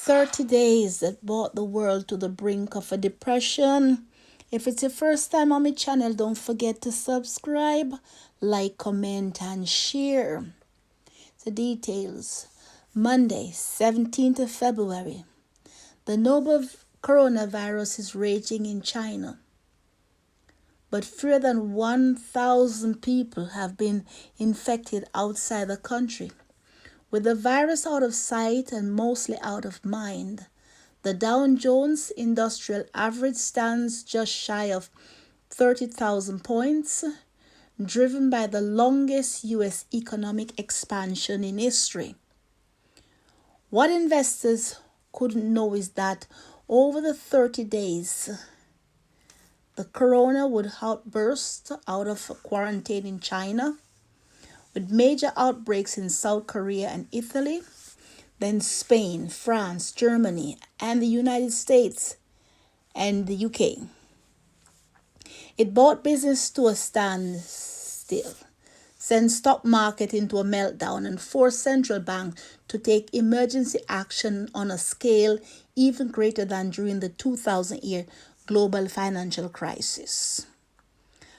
30 days that brought the world to the brink of a depression. If it's your first time on my channel, don't forget to subscribe, like, comment, and share. The details. Monday, 17th of February. The novel coronavirus is raging in China, but fewer than 1,000 people have been infected outside the country. With the virus out of sight and mostly out of mind, the Dow Jones Industrial Average stands just shy of 30,000 points, driven by the longest U.S. economic expansion in history. What investors couldn't know is that over the 30 days, the corona would outburst out of quarantine in China, with major outbreaks in South Korea and Italy, then Spain, France, Germany, and the United States and the UK. It brought business to a standstill, sent stock market into a meltdown, and forced central banks to take emergency action on a scale even greater than during the 2000-year global financial crisis.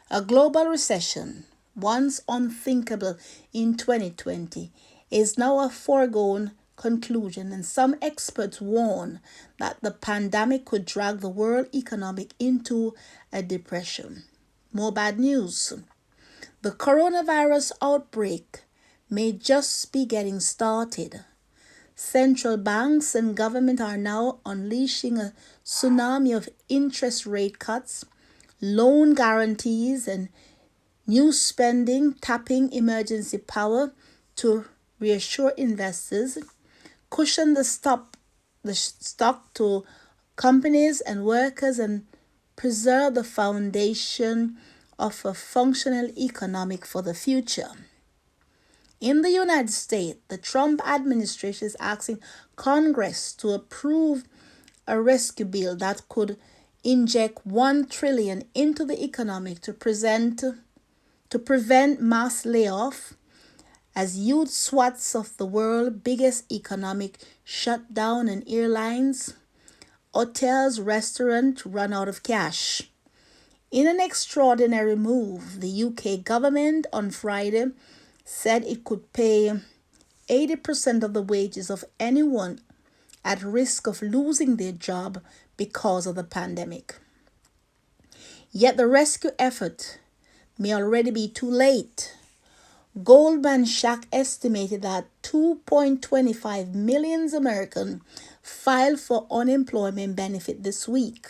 A global recession, once unthinkable in 2020, is now a foregone conclusion, and some experts warn that the pandemic could drag the world economic into a depression. More bad news. The coronavirus outbreak may just be getting started. Central banks and government are now unleashing a tsunami of interest rate cuts, loan guarantees, and new spending, tapping emergency power to reassure investors, cushion the stock to companies and workers, and preserve the foundation of a functional economic for the future. In the United States, the Trump administration is asking Congress to approve a rescue bill that could inject $1 trillion into the economy to prevent mass layoff as huge swaths of the world's biggest economic shut down and airlines, hotels, restaurants run out of cash. In an extraordinary move, the UK government on Friday said it could pay 80% of the wages of anyone at risk of losing their job because of the pandemic. Yet the rescue effort may already be too late. Goldman Sachs estimated that 2.25 million Americans filed for unemployment benefit this week.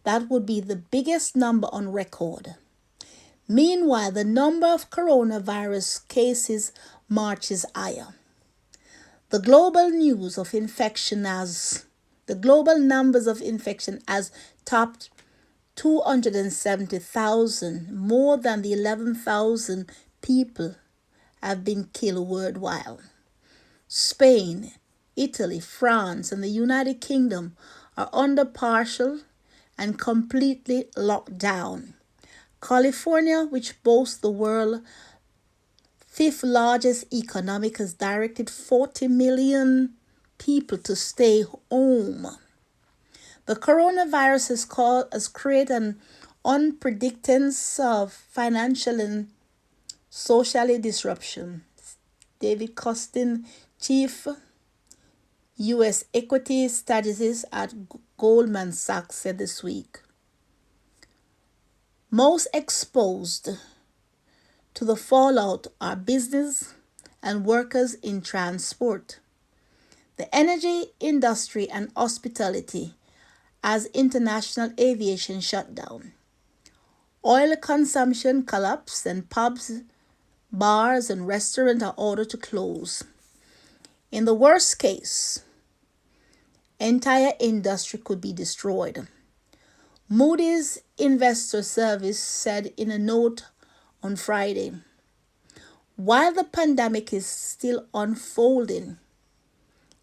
That would be the biggest number on record. Meanwhile, the number of coronavirus cases marches higher. The global numbers of infection has topped 270,000, more than the 11,000 people have been killed worldwide. Spain, Italy, France, and the United Kingdom are under partial and completely locked down. California, which boasts the world's fifth largest economy, has directed 40 million people to stay home. The coronavirus has created an unpredictance of financial and social disruption. David Costin, chief U.S. equity strategist at Goldman Sachs, said this week. Most exposed to the fallout are business and workers in transport, the energy industry, and hospitality, as international aviation shut down. Oil consumption collapsed, and pubs, bars, and restaurants are ordered to close. In the worst case, entire industry could be destroyed. Moody's Investor Service said in a note on Friday, while the pandemic is still unfolding,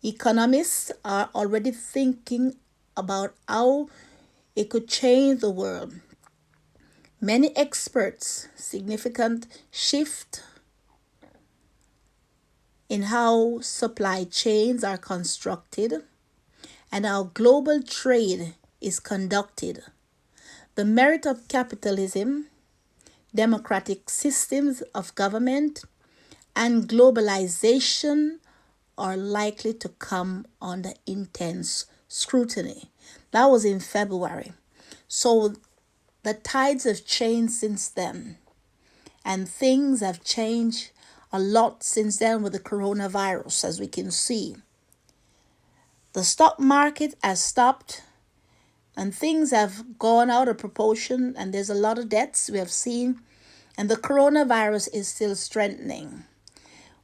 economists are already thinking about how it could change the world. Many experts significant shift in how supply chains are constructed, and how global trade is conducted. The merit of capitalism, democratic systems of government, and globalization are likely to come under intense scrutiny. That was in February. So the tides have changed since then, and things have changed a lot since then with the coronavirus, as we can see. The stock market has stopped, and things have gone out of proportion, and there's a lot of deaths we have seen, and the coronavirus is still strengthening.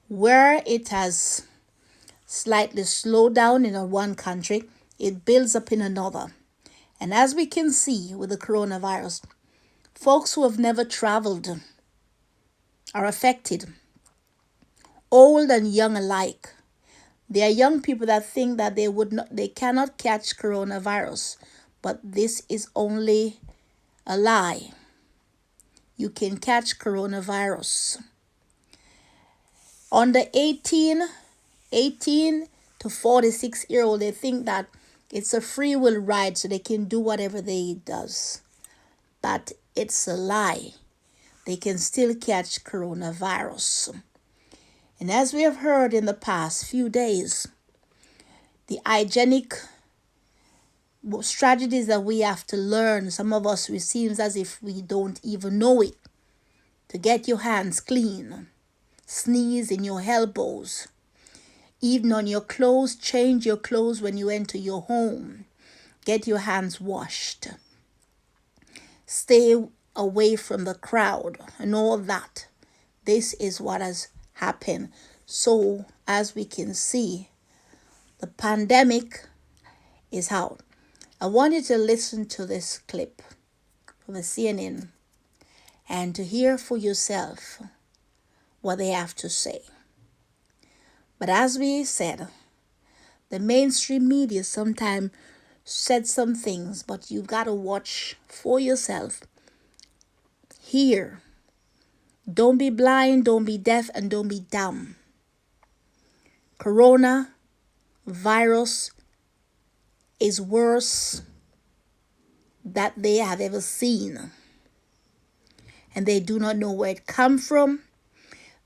Where it has slightly slowed down in one country, it builds up in another. And as we can see with the coronavirus, folks who have never traveled are affected, old and young alike. There are young people that think that they cannot catch coronavirus, but this is only a lie. You can catch coronavirus. Under 18 to 46-year-old, they think that it's a free will ride, so they can do whatever they does. But it's a lie. They can still catch coronavirus. And as we have heard in the past few days, the hygienic strategies that we have to learn, some of us, it seems as if we don't even know it. To get your hands clean, sneeze in your elbows, even on your clothes, change your clothes when you enter your home, get your hands washed, stay away from the crowd and all that. This is what has happened. So as we can see, the pandemic is out. I want you to listen to this clip from the CNN and to hear for yourself what they have to say. But as we said, the mainstream media sometimes said some things, but you've got to watch for yourself. Hear. Don't be blind, don't be deaf, and don't be dumb. Corona virus is worse that they have ever seen. And they do not know where it come from.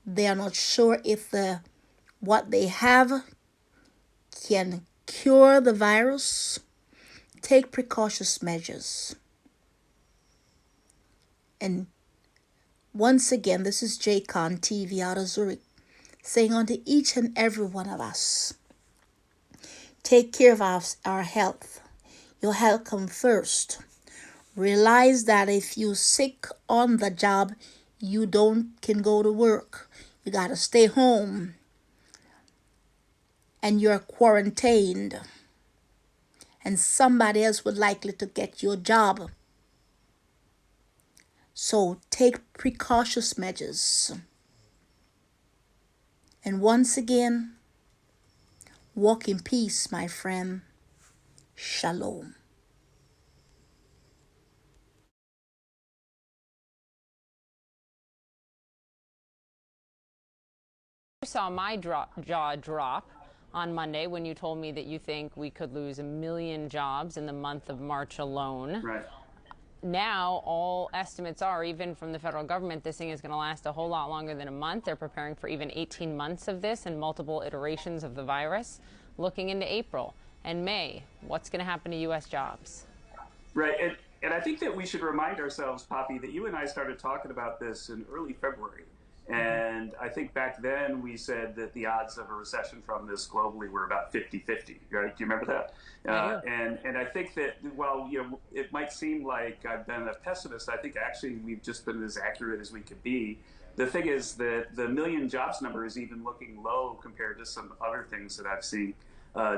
They are not sure if what they have can cure the virus. Take precautious measures. And once again, this is JCon TV out of Zurich, saying unto each and every one of us, take care of our health. Your health comes first. Realize that if you're sick on the job, you can go to work. You got to stay home. And you're quarantined. And somebody else would likely to get your job. So take precautious measures. And once again, walk in peace, my friend. Shalom. You saw my jaw drop on Monday when you told me that you think we could lose 1 million jobs in the month of March alone. Right. Now, all estimates are, even from the federal government, this thing is going to last a whole lot longer than a month. They're preparing for even 18 months of this and multiple iterations of the virus. Looking into April and May, what's going to happen to U.S. jobs? Right. And I think that we should remind ourselves, Poppy, that you and I started talking about this in early February. And I think back then we said that the odds of a recession from this globally were about 50-50, right? Do you remember that? And I think that while it might seem like I've been a pessimist, I think actually we've just been as accurate as we could be. The thing is that the million jobs number is even looking low compared to some other things that I've seen.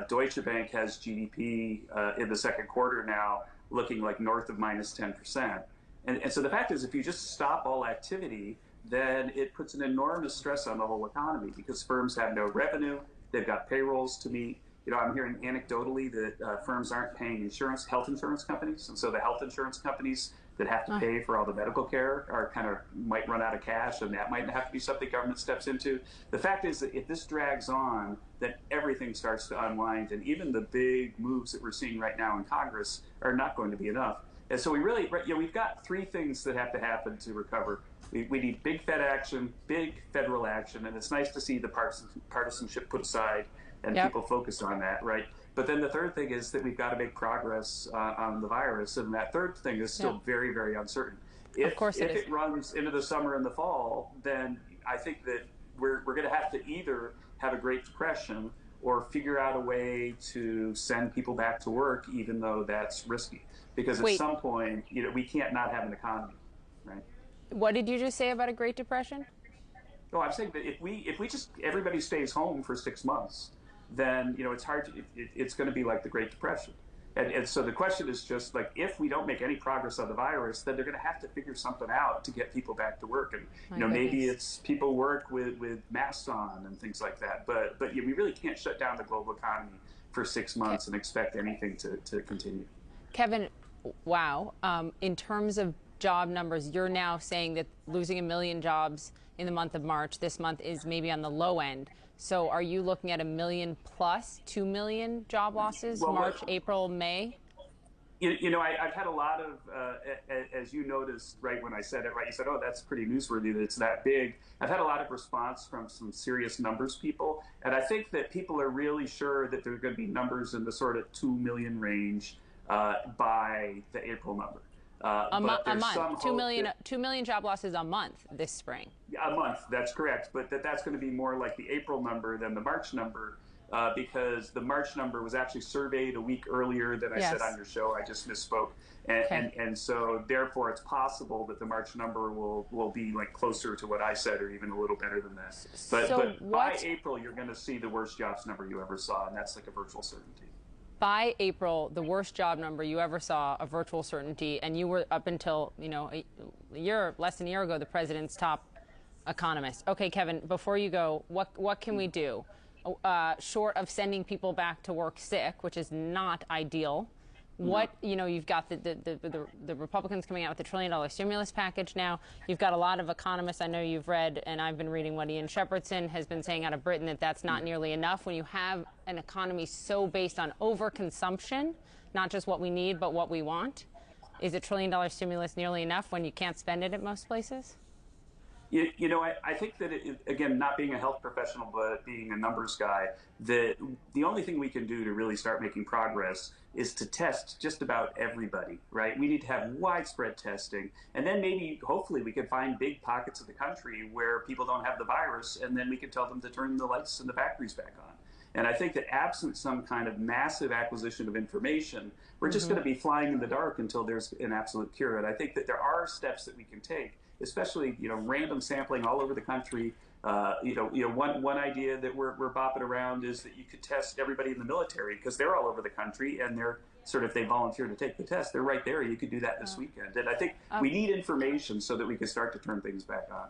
Deutsche Bank has GDP in the second quarter now looking like north of minus 10%. And so the fact is, if you just stop all activity, then it puts an enormous stress on the whole economy because firms have no revenue. They've got payrolls to meet. I'm hearing anecdotally that firms aren't paying health insurance companies. And so the health insurance companies that have to pay for all the medical care are kind of might run out of cash, and that might have to be something government steps into. The fact is that if this drags on, then everything starts to unwind, and even the big moves that we're seeing right now in Congress are not going to be enough. And so we really, we've got three things that have to happen to recover. We need big Fed action, big federal action, and it's nice to see the partisanship put aside and people focus on that, right? But then the third thing is that we've got to make progress on the virus, and that third thing is still very, very uncertain. If it runs into the summer and the fall, then I think that we're going to have to either have a Great Depression or figure out a way to send people back to work, even though that's risky. Because at some point, we can't not have an economy, right? What did you just say about a Great Depression? Oh, I'm saying that if we just everybody stays home for 6 months, then it's hard to, it's going to be like the Great Depression. And so the question is just like, if we don't make any progress on the virus, then they're going to have to figure something out to get people back to work. And maybe it's people work with masks on and things like that. But we really can't shut down the global economy for 6 months and expect anything to continue. Kevin, wow. In terms of job numbers, you're now saying that losing 1 million jobs in the month of March, this month, is maybe on the low end. So are you looking at 1 million plus 2 million job losses, March, April, May? I've had a lot of, as you noticed, right, when I said it, right, you said, oh, that's pretty newsworthy that it's that big. I've had a lot of response from some serious numbers people. And I think that people are really sure that there are going to be numbers in the sort of 2 million range by the April number. A month. 2 million job losses a month this spring. A month, that's correct. But that's going to be more like the April number than the March number, because the March number was actually surveyed a week earlier than I said on your show. I just misspoke. And so therefore it's possible that the March number will be like closer to what I said or even a little better than that. But by April, you're going to see the worst jobs number you ever saw, and that's like a virtual certainty. By April, the worst job number you ever saw, a virtual certainty, and you were up until, less than a year ago, the president's top economist. Okay, Kevin, before you go, what can we do? Short of sending people back to work sick, which is not ideal, you've got the Republicans coming out with the $1 trillion stimulus package now. You've got a lot of economists. I know you've read, and I've been reading what Ian Shepherdson has been saying out of Britain, that that's not nearly enough when you have an economy so based on overconsumption, not just what we need, but what we want. Is a $1 trillion stimulus nearly enough when you can't spend it at most places? I think that, again, not being a health professional, but being a numbers guy, that the only thing we can do to really start making progress is to test just about everybody, right? We need to have widespread testing, and then maybe, hopefully, we can find big pockets of the country where people don't have the virus, and then we can tell them to turn the lights in the factories back on. And I think that absent some kind of massive acquisition of information, we're just going to be flying in the dark until there's an absolute cure. And I think that there are steps that we can take, especially random sampling all over the country. One idea that we're bopping around is that you could test everybody in the military, because they're all over the country and they're if they volunteer to take the test, they're right there. You could do that this weekend. And I think we need information so that we can start to turn things back on.